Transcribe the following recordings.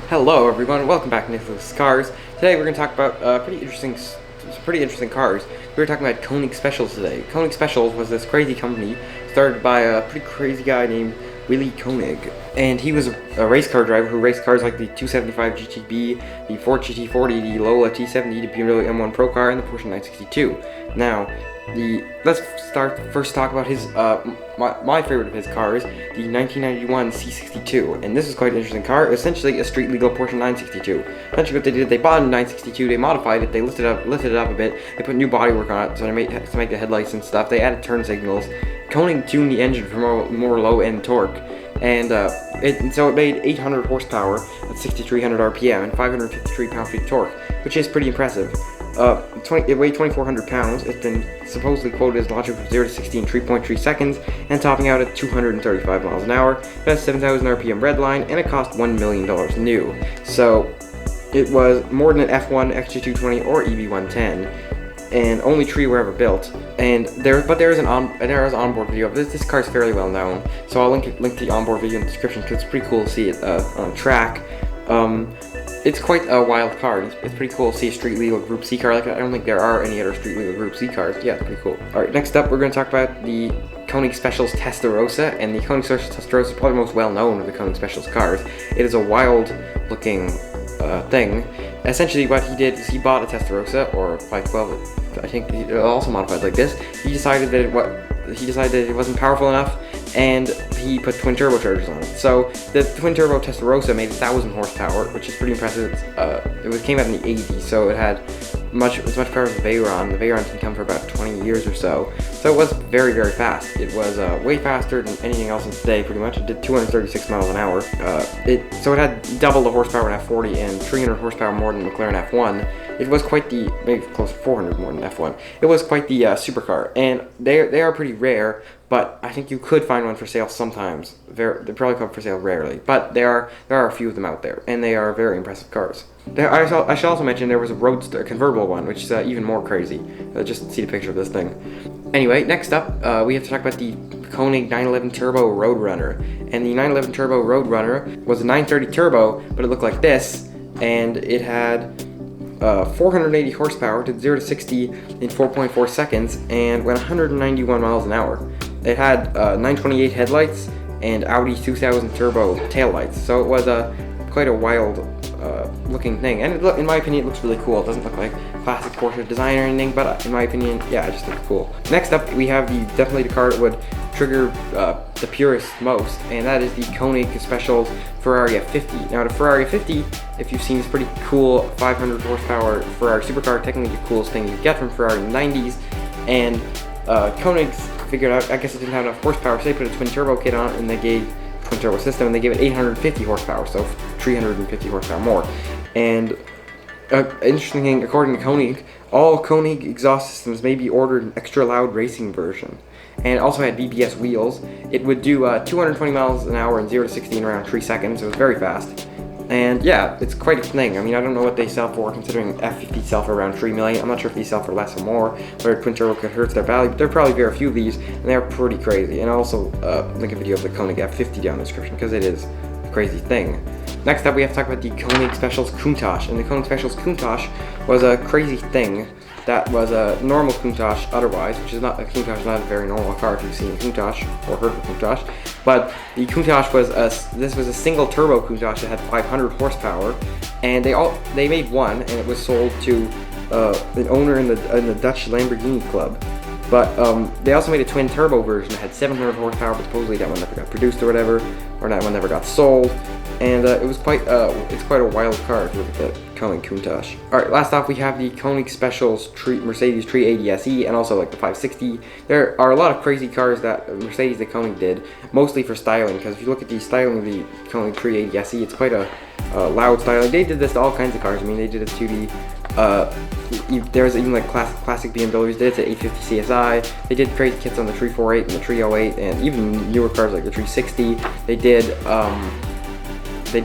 Hello everyone, welcome back to Nicholas Cars. Today we're going to talk about some pretty interesting cars. We're talking about Koenig Specials today. Koenig Specials was this crazy company started by a pretty crazy guy named Willy Koenig. And he was a race car driver who raced cars like the 275 GTB, the Ford GT40, the Lola T70, the BMW M1 Pro car, and the Porsche 962. Now, let's first talk about his my favorite of his cars, the 1991 C62, and this is quite an interesting car. Essentially a street legal Porsche 962. Essentially what they did, they bought a 962, they modified it, they lifted it up a bit, they put new bodywork on it to make the headlights and stuff. They added turn signals. Koenig tuned the engine for more low-end torque, and so it made 800 horsepower at 6,300 RPM and 553 pound-feet torque, which is pretty impressive. It weighed 2,400 pounds. It's been supposedly quoted as launching from 0 to 60 in 3.3 seconds and topping out at 235 miles an hour. It has 7,000 RPM redline, and it cost $1 million new. So it was more than an F1, XG220, or EV110, and only three were ever built. And there is onboard video of this. This car is fairly well known, so I'll link the onboard video in the description because it's pretty cool to see it on track. It's quite a wild car. It's pretty cool to see a street legal Group C car like that. I don't think there are any other street legal Group C cars. Yeah, it's pretty cool. Alright, next up we're going to talk about the Koenig Specials Testarossa, and the Koenig Specials Testarossa is probably the most well known of the Koenig Specials cars. It is a wild looking thing. Essentially what he did is he bought a Testarossa, or 512, I think it also modified like this. He decided that it wasn't powerful enough, and he put twin turbochargers on it. So the twin turbo Testarossa made 1,000 horsepower, which is pretty impressive. It came out in the 80s, so it had as much power as the Veyron. The Veyron can come for about 20 years or so. So it was very, very fast. It was way faster than anything else in today, pretty much. It did 236 miles an hour. So it had double the horsepower in F40 and 300 horsepower more than McLaren F1. It was quite the, maybe close to 400 more than F1. It was quite the supercar, and they are pretty rare, but I think you could find one for sale sometimes. They probably come for sale rarely, but there are a few of them out there, and they are very impressive cars. I should also mention there was a Roadster, a convertible one, which is even more crazy. Just see the picture of this thing. Anyway, next up, we have to talk about the Koenig 911 Turbo Roadrunner. And the 911 Turbo Roadrunner was a 930 Turbo, but it looked like this, and it had 480 horsepower, did 0 to 60 in 4.4 seconds, and went 191 miles an hour. It had 928 headlights and Audi 2000 Turbo taillights, so it was quite a wild looking thing, and in my opinion it looks really cool. It doesn't look like classic Porsche design or anything, but in my opinion, yeah, it just looks cool. Next up, we have definitely the car that would trigger the purists most, and that is the Koenig Specials Ferrari F50. Now the Ferrari F50, if you've seen this pretty cool 500 horsepower Ferrari supercar, technically the coolest thing you could get from Ferrari in the 90s, and Koenig's figured out, I guess it didn't have enough horsepower, so they put a twin turbo kit on it, and they gave twin turbo system, and they gave it 850 horsepower, so 350 horsepower more. And interesting thing, according to Koenig, all Koenig exhaust systems may be ordered an extra loud racing version, and it also had BBS wheels. It would do 220 miles an hour and 0 to 60 in around 3 seconds. It was very fast. And yeah, it's quite a thing. I mean, I don't know what they sell for, considering F50 sell for around $3 million. I'm not sure if they sell for less or more, where twin turbo could hurt their value, but there are probably very few of these, and they're pretty crazy. And I'll also link a video of the Koenig F50 down in the description, because it is a crazy thing. Next up, we have to talk about the Koenig Specials Countach, and the Koenig Specials Countach was a crazy thing that was a normal Countach otherwise, which is not, a Countach is not a very normal car if you've seen a Countach or heard of a Countach, but the Countach was a single turbo Countach that had 500 horsepower, and they made one, and it was sold to an owner in the Dutch Lamborghini Club. But they also made a twin turbo version that had 700 horsepower, but supposedly that one never got produced or whatever, or that one never got sold. And it's quite a wild car if you look at that Koenig Countach. Alright, last off we have the Koenig Specials Mercedes 380 SE, and also like the 560. There are a lot of crazy cars that Mercedes that Koenig did, mostly for styling, because if you look at the styling of the Koenig 380 SE, it's quite a loud styling. They did this to all kinds of cars. I mean, they did it to the there's even like classic BMWs. They did it to 850 CSI. They did crazy kits on the 348 and the 308, and even newer cars like the 360. They did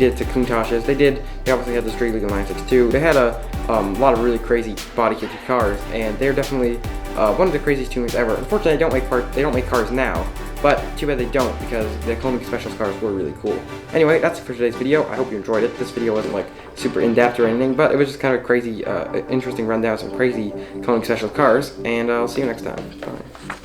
it to Countaches. They obviously had the street legal 962. They had a lot of really crazy body kitted cars, and they're definitely one of the craziest tuners ever. Unfortunately, they don't make cars now, But too bad they don't, because the Koenig Specials cars were really cool. Anyway, that's it for today's video. I hope you enjoyed it. This video wasn't like super in-depth or anything, but it was just kind of a crazy, interesting rundown of some crazy Koenig Special cars, and I'll see you next time. Bye.